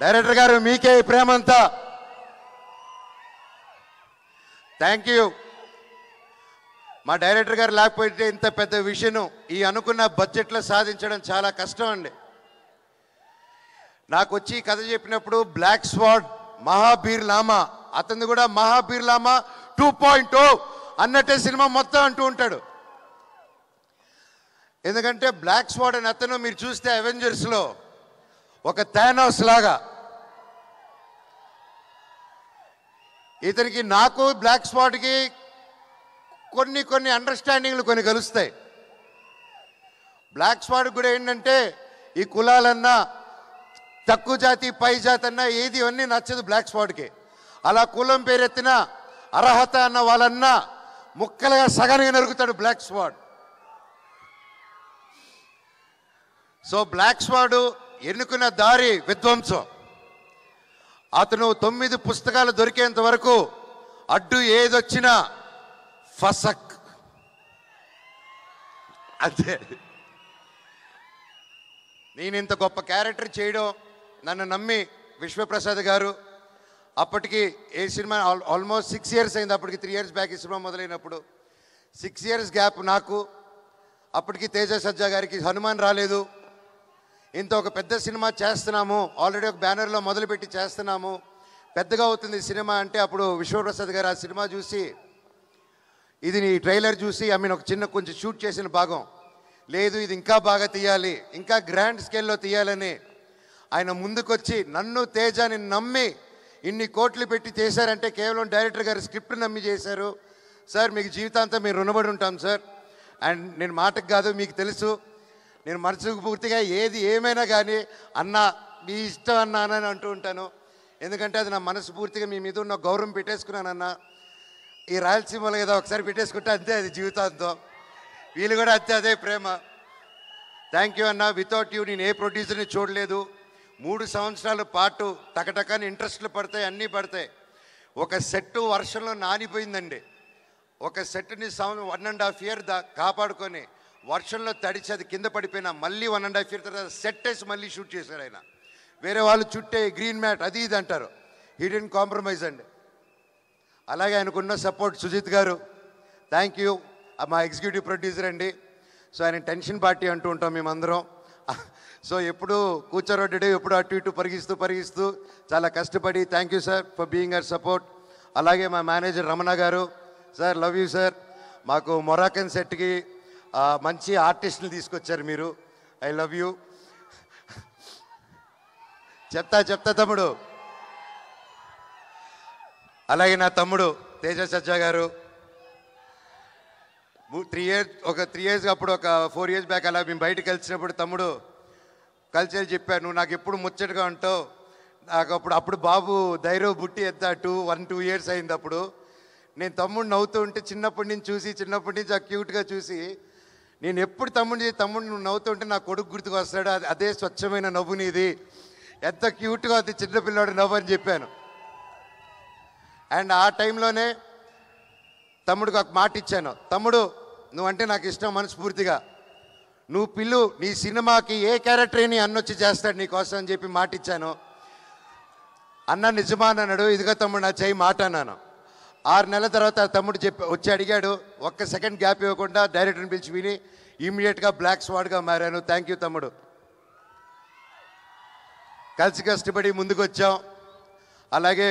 Director గారు మీకే ఈ ప్రేమంతా. Thank you. మా డైరెక్టర్ గారు లేకపోతే ఇంత పెద్ద విషయం ఈ అనుకున్న బడ్జెట్లో సాధించడం చాలా కష్టం అండి. నాకు వచ్చి కథ చెప్పినప్పుడు బ్లాక్ స్వాడ్ మహాబీర్ లామా, అతను కూడా మహాబీర్ లామా 2.0 అన్నట్టే సినిమా మొత్తం అంటూ ఉంటాడు. ఎందుకంటే బ్లాక్ స్వాడ్ అని అతను మీరు చూస్తే అవెంజర్స్లో ఒక థానోస్ లాగా, ఇతనికి నాకు బ్లాక్ స్వాడ్కి కొన్ని అండర్స్టాండింగ్లు కొన్ని కలుస్తాయి. బ్లాక్ స్వాడ్ కూడా ఏంటంటే ఈ కులాలన్నా తక్కువ జాతి పై జాతి అన్నా ఏది అన్నీ నచ్చదు బ్లాక్ స్వాడ్కి. అలా కులం పేరెత్తిన అర్హత అన్న వాళ్ళన్నా ముక్కలుగా సగానికి నరుగుతాడు బ్లాక్ స్వాడ్. సో బ్లాక్ స్వాడ్ ఎన్నుకున్న దారి విధ్వంసం. అతను 9 పుస్తకాలు దొరికేంత వరకు అడ్డు ఏదొచ్చినా ఫసక్ అంతే. నేను ఇంత గొప్ప క్యారెక్టర్ చేయడం నన్ను నమ్మి విశ్వప్రసాద్ గారు, అప్పటికి ఏ సినిమా ఆల్మోస్ట్ 6 years అయింది, అప్పటికి 3 years బ్యాక్ ఈ సినిమా మొదలైనప్పుడు 6 years గ్యాప్ నాకు. అప్పటికి తేజ సజ్జా గారికి హనుమాన్ రాలేదు. ఇంత ఒక పెద్ద సినిమా చేస్తున్నాము, ఆల్రెడీ ఒక బ్యానర్లో మొదలుపెట్టి చేస్తున్నాము, పెద్దగా అవుతుంది సినిమా అంటే అప్పుడు విశ్వప్రసాద్ గారు ఆ సినిమా చూసి, ఇది నీ ట్రైలర్ చూసి ఒక చిన్న కొంచెం షూట్ చేసిన భాగం లేదు, ఇది ఇంకా బాగా తీయాలి, ఇంకా గ్రాండ్ స్కేల్లో తీయాలని ఆయన ముందుకొచ్చి నన్ను తేజాని నమ్మి ఇన్ని కోట్లు పెట్టి చేశారంటే కేవలం డైరెక్టర్ గారు స్క్రిప్ట్ నమ్మి చేశారు. సార్ మీకు జీవితాంతం మీరు రుణపడి ఉంటాం సార్. అండ్ నేను మాటకు కాదు, మీకు తెలుసు నేను మనసుకు పూర్తిగా ఏది ఏమైనా కానీ అన్న మీ ఇష్టం అన్నా అని అంటూ ఉంటాను. ఎందుకంటే అది నా మనసు పూర్తిగా మీ మీద ఉన్న గౌరవం పెట్టేసుకున్నానన్నా. ఈ రాయలసీమలో ఏదో ఒకసారి పెట్టేసుకుంటే అంతే, అది జీవితాంతం. వీళ్ళు కూడా అంతే, అదే ప్రేమ. థ్యాంక్ యూ అన్న. వితౌట్ యూ నేను ఏ ప్రొడ్యూసర్ని చూడలేదు. 3 సంవత్సరాల పాటు టకటకని ఇంట్రెస్ట్లు పడతాయి, అన్నీ పడతాయి. ఒక సెట్ వర్షంలో నానిపోయిందండి. ఒక సెట్ని 1.5 year కాపాడుకొని వర్షంలో తడిచి అది కింద పడిపోయినా మళ్ళీ 1.5 year తర్వాత సెట్ వేసి మళ్ళీ షూట్ చేశారు ఆయన. వేరే వాళ్ళు చుట్టే గ్రీన్ మ్యాట్ అది ఇది అంటారు, హీ డిడ్ంట్ కాంప్రమైజ్ అండి. అలాగే ఆయనకున్న సపోర్ట్ సుజిత్ గారు, థ్యాంక్ యూ. మా ఎగ్జిక్యూటివ్ ప్రొడ్యూసర్ అండి. సో ఆయన టెన్షన్ పార్టీ అంటూ ఉంటాం మేమందరం. సో ఎప్పుడు కూర్చోరొడ్డి ఎప్పుడు అటు ఇటు పరిగిస్తూ చాలా కష్టపడి, thank you sir for being our support. అలాగే మా మేనేజర్ రమణ గారు, సార్ లవ్ యూ సార్. మాకు మొరాకన్ సెట్కి మంచి ఆర్టిస్టులు తీసుకొచ్చారు మీరు, ఐ లవ్ యూ. చెప్తా తమ్ముడు. అలాగే నా తమ్ముడు తేజ సజ్జా గారు 3 years అప్పుడు ఒక 4 years బ్యాక్ అలా మేము బయటకు కలిసినప్పుడు తమ్ముడు కలిసి చెప్పాను, నువ్వు నాకు ఎప్పుడు ముచ్చటగా ఉంటావు. నాకు అప్పుడు బాబు ధైర్యం బుట్టి ఎత్తా 1-2 years అయింది. అప్పుడు నేను తమ్ముడు నవ్వుతూ ఉంటే చిన్నప్పటి నుంచి ఆ క్యూట్గా చూసి నేను ఎప్పుడు తమ్ముడు నువ్వు నవ్వుతూ ఉంటే నా కొడుకు గుర్తుకు వస్తాడు, అదే స్వచ్ఛమైన నవ్వు నీది, ఎంత క్యూట్గా అది చిన్నపిల్లాడు నవ్వు అని చెప్పాను. అండ్ ఆ టైంలోనే తమ్ముడికి ఒక మాట ఇచ్చాను, తమ్ముడు నువ్వంటే నాకు ఇష్టం మనస్ఫూర్తిగా, నువ్వు పిల్లు నీ సినిమాకి ఏ క్యారెక్టర్ ని అన్నొచ్చి చేస్తాడు నీకోసం అని చెప్పి మాట ఇచ్చాను. అన్న నిజమా అన్నాడు. ఇదిగో తమ్ముడు నా చేయి మాట అన్నాను. 6 నెలల తర్వాత తమ్ముడు వచ్చి అడిగాడు, ఒక్క సెకండ్ గ్యాప్ ఇవ్వకుండా డైరెక్టర్ని పిలిచి విని ఇమ్మీడియట్గా బ్లాక్ స్వాడ్గా మారాను. థ్యాంక్ యూ తమ్ముడు. కలిసి కష్టపడి ముందుకు వచ్చాం. అలాగే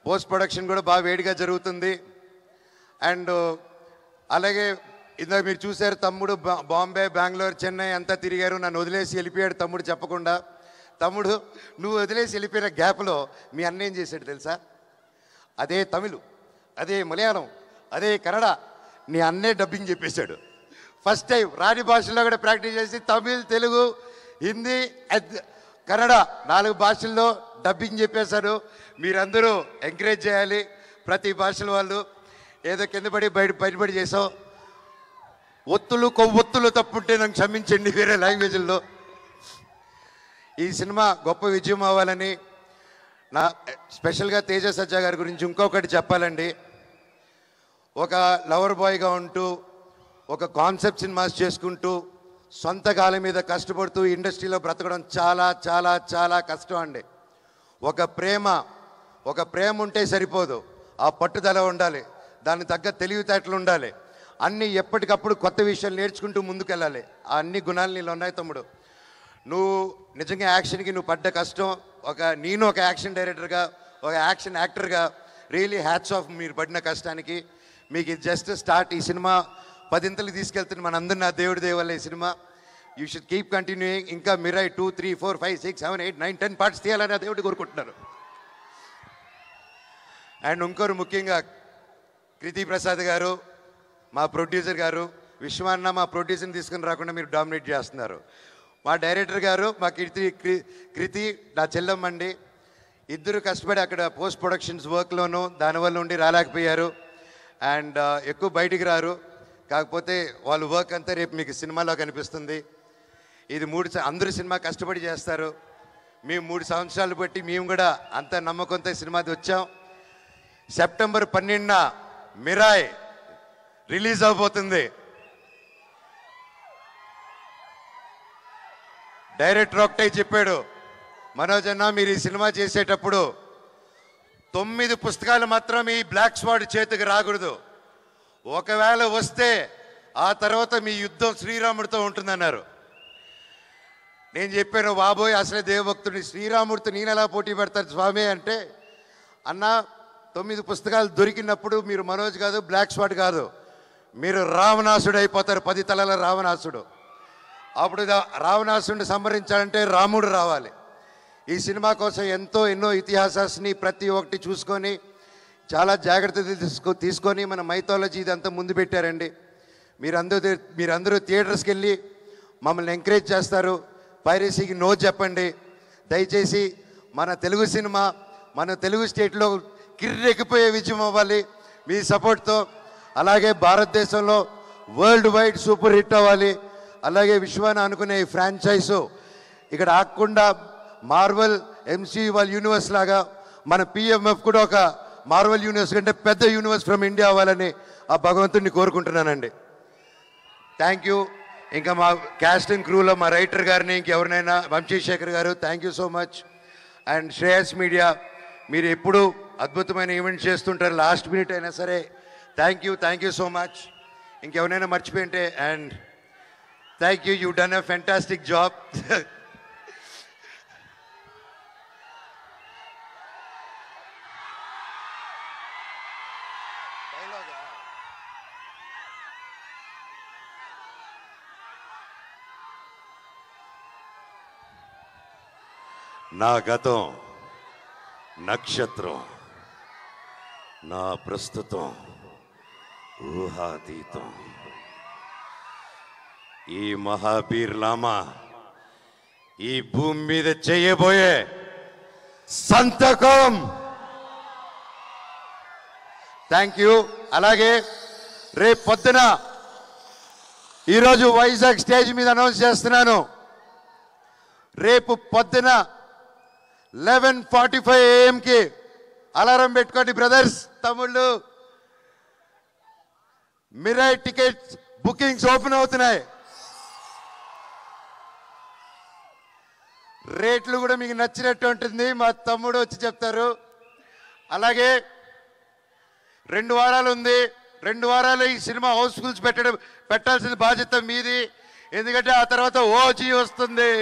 పోస్ట్ ప్రొడక్షన్ కూడా బాగా వేడిగా జరుగుతుంది. అండ్ అలాగే ఇందాక మీరు చూశారు తమ్ముడు బాంబే, బెంగళూరు, చెన్నై అంతా తిరిగారు. నన్ను వదిలేసి వెళ్ళిపోయాడు తమ్ముడు చెప్పకుండా. తమ్ముడు నువ్వు వదిలేసి వెళ్ళిపోయిన గ్యాప్లో మీ అన్న ఏం చేశాడు తెలుసా? అదే తమిళ్, అదే మలయాళం, అదే కన్నడ నీ అన్నే డబ్బింగ్ చెప్పేశాడు. ఫస్ట్ టైం రాని భాషల్లో కూడా ప్రాక్టీస్ చేసి తమిళ్, తెలుగు, హిందీ, కన్నడ 4 భాషల్లో డబ్బింగ్ చెప్పేశారు. మీరందరూ ఎంకరేజ్ చేయాలి. ప్రతి భాషల వాళ్ళు ఏదో కింద పడి బయటపడి చేసాం. కొవ్వొత్తులు తప్పుంటే నాకు క్షమించండి వేరే లాంగ్వేజ్ల్లో. ఈ సినిమా గొప్ప విజయం అవ్వాలని నా స్పెషల్గా తేజ సజ్జా గారి గురించి ఇంకొకటి చెప్పాలండి. ఒక లవర్ బాయ్గా ఉంటూ ఒక కాన్సెప్ట్ సినిమాస్ చేసుకుంటూ సొంత కాళ్ళ మీద కష్టపడుతూ ఇండస్ట్రీలో బ్రతకడం చాలా చాలా చాలా కష్టం అండి. ఒక ప్రేమ ఉంటే సరిపోదు, ఆ పట్టుదల ఉండాలి, దానికి తగ్గ తెలివితేటలు ఉండాలి, అన్నీ ఎప్పటికప్పుడు కొత్త విషయాలు నేర్చుకుంటూ ముందుకెళ్ళాలి. ఆ అన్ని గుణాలు నీళ్ళు ఉన్నాయి తమ్ముడు. నువ్వు నిజంగా యాక్షన్కి నువ్వు పడ్డ కష్టం, నేను ఒక యాక్షన్ డైరెక్టర్గా, ఒక యాక్షన్ యాక్టర్గా రియలీ హ్యాట్స్ ఆఫ్ మీరు పడిన కష్టానికి. మీకు ఇది జస్ట్ స్టార్ట్. ఈ సినిమా 10 ఇంతలు తీసుకెళ్తుంది మనందరినీ, నా దేవుడి దేవల్ల ఈ cinema. You should keep continuing. ఇంకా మిరాయ్ 2, 3, 4, 5, 6, 7, 8, 9, 10 పార్ట్స్ తీయాలని ఆ దేవుడి కోరుకుంటున్నారు. అండ్ ఇంకోరు ముఖ్యంగా కృతి ప్రసాద్ గారు, మా ప్రొడ్యూసర్ గారు, విశ్వాన్న మా ప్రొడ్యూసర్ని తీసుకుని రాకుండా మీరు డామినేట్ చేస్తున్నారు. మా డైరెక్టర్ గారు, మా కృతి నా చెల్లమ్మండి. ఇద్దరు కష్టపడి అక్కడ పోస్ట్ ప్రొడక్షన్స్ వర్క్లోనూ దానివల్ల ఉండి రాలేకపోయారు. అండ్ ఎక్కువ బయటికి రారు. కాకపోతే వాళ్ళ వర్క్ అంతా రేపు మీకు సినిమాలో కనిపిస్తుంది. ఇది అందరూ సినిమా కష్టపడి చేస్తారు. మేము 3 సంవత్సరాలు బట్టి మేము కూడా అంత నమ్మకంతో సినిమాది వచ్చాం. సెప్టెంబర్ 12న మిరాయ్ రిలీజ్ అవబోతుంది. డైరెక్టర్ ఒకటే చెప్పాడు, మనోజ్ అన్న మీరు ఈ సినిమా చేసేటప్పుడు 9 పుస్తకాలు మాత్రం ఈ బ్లాక్ స్వాడ్ చేతికి రాకూడదు. ఒకవేళ వస్తే ఆ తర్వాత మీ యుద్ధం శ్రీరాముడితో ఉంటుందన్నారు. నేను చెప్పాను, బాబోయ్ అసలే దేవభక్తుడిని, శ్రీరాముడితో నేను ఎలా పోటీ పెడతాను స్వామి అంటే, అన్న 9 పుస్తకాలు దొరికినప్పుడు మీరు మనోజ్ కాదు, బ్లాక్ స్వాడ్ కాదు, మీరు రావణాసుడు అయిపోతారు, 10 తలల రావణాసుడు. అప్పుడు రావణాసుడిని సంహరించాలంటే రాముడు రావాలి. ఈ సినిమా కోసం ఎన్నో ఇతిహాసాన్ని ప్రతి ఒక్కటి చూసుకొని చాలా జాగ్రత్తలు తీసుకొని మన మైథాలజీ ఇదంతా ముందు పెట్టారండి. మీరందరూ థియేటర్స్కి వెళ్ళి మమ్మల్ని ఎంకరేజ్ చేస్తారు. పైరసీకి నో చెప్పండి దయచేసి. మన తెలుగు సినిమా మన తెలుగు స్టేట్లో కిర్రెక్కిపోయే విజయం అవ్వాలి మీ సపోర్ట్తో. అలాగే భారతదేశంలో వరల్డ్ వైడ్ సూపర్ హిట్ అవ్వాలి. అలాగే విశ్వాన్ని అనుకునే ఈ ఫ్రాంచైజు ఇక్కడ ఆగకుండా మార్వెల్ ఎంసీ వాళ్ళ యూనివర్స్ లాగా మన పిఎంఎఫ్ కూడా ఒక మార్వెల్ యూనివర్స్ కంటే పెద్ద యూనివర్స్ ఫ్రమ్ ఇండియా అవ్వాలని ఆ భగవంతుడిని కోరుకుంటున్నానండి. Thank you. ఇంకా మా క్యాస్ట్ అండ్ క్రూలో మా రైటర్ గారిని ఇంకెవరినైనా, వంశీశేఖర్ గారు thank you so much. And Shreyas media మీరు ఎప్పుడు అద్భుతమైన ఈవెంట్స్ చేస్తుంటారు, లాస్ట్ మినిట్ అయినా సరే థ్యాంక్ యూ సో మచ్. ఇంకెవరైనా మర్చిపోయింటే and thank you, you done a fantastic job. నా గతం నక్షత్రం, నా ప్రస్తుతం ఊహాతీతం. ఈ మహాబీర్ లామా ఈ భూమి మీద చేయబోయే సంతకం. Thank you. అలాగే రేపు పొద్దున ఈరోజు వైజాగ్ స్టేజ్ మీద అనౌన్స్ చేస్తున్నాను, రేపు పొద్దున 11:45 AM అలారం పెట్టుకోండి బ్రదర్స్, తమ్ముళ్ళు. మిరాయ్ టికెట్స్ బుకింగ్స్ ఓపెన్ అవుతున్నాయి. రేట్లు కూడా మీకు నచ్చినట్టు ఉంటుంది, మా తమ్ముడు వచ్చి చెప్తారు. అలాగే 2 వారాలు ఉంది, 2 వారాలు ఈ సినిమా హౌస్ఫుల్స్ పెట్టాల్సిన బాధ్యత మీది. ఎందుకంటే ఆ తర్వాత ఓజీ వస్తుంది.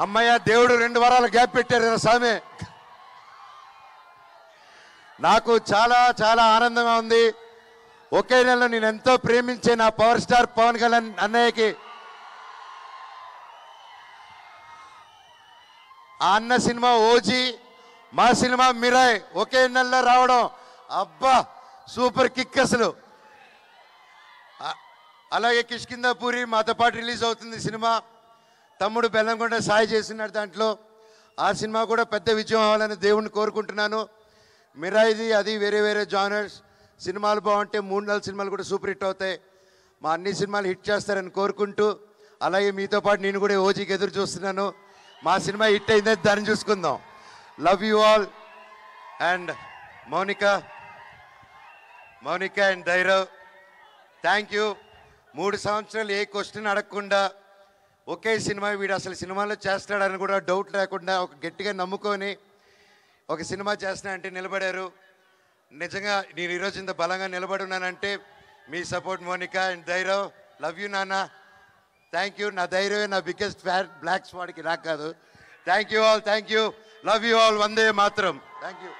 అమ్మయ్య దేవుడు 2 వారాల గ్యాప్ పెట్టారు కదా స్వామి. నాకు చాలా చాలా ఆనందంగా ఉంది. ఒకే నెలలో నేను ఎంతో ప్రేమించే నా పవర్ స్టార్ పవన్ కళ్యాణ్ అన్నయ్యకి ఆ అన్న సినిమా ఓజీ, మా సినిమా మిరాయ్ ఒకే నెలలో రావడం, అబ్బా సూపర్ కిక్ అసలు. అలాగే కిష్కిందాపూరి మాతో పాటు రిలీజ్ అవుతుంది సినిమా. తమ్ముడు బెల్లంకొండ సాయి చేస్తున్నాడు దాంట్లో. ఆ సినిమా కూడా పెద్ద విజయం అవ్వాలని దేవుణ్ణి కోరుకుంటున్నాను. మిరాయిది అది వేరే జానర్స్. సినిమాలు బాగుంటే 3-4 సినిమాలు కూడా సూపర్ హిట్ అవుతాయి. మా అన్ని సినిమాలు హిట్ చేస్తారని కోరుకుంటూ, అలాగే మీతో పాటు నేను కూడా ఓజీకి ఎదురు చూస్తున్నాను. మా సినిమా హిట్ అయిందని దాన్ని చూసుకుందాం. Love you all. And Mounika and Dhairav thank you. 3 సంవత్సరాలు ఏ క్వశ్చన్ అడగకుండా ఒకే సినిమా వీడు అసలు సినిమాలో చేస్తాడని కూడా డౌట్ లేకుండా ఒక గట్టిగా నమ్ముకొని ఒక సినిమా చేస్తున్నా అంటే నిలబడారు. నిజంగా నేను ఈరోజు ఇంత బలంగా నిలబడి ఉన్నానంటే మీ సపోర్ట్ మోనికా అండ్ ధైర్యం. లవ్ యూ నాన్న, థ్యాంక్ యూ. నా ధైర్యమే నా బిగ్గెస్ట్ ఫ్యాన్, బ్లాక్ స్పాట్కి నాకు కాదు. Thank you all, thank you, love you all, వందే మాత్రం. Thank you.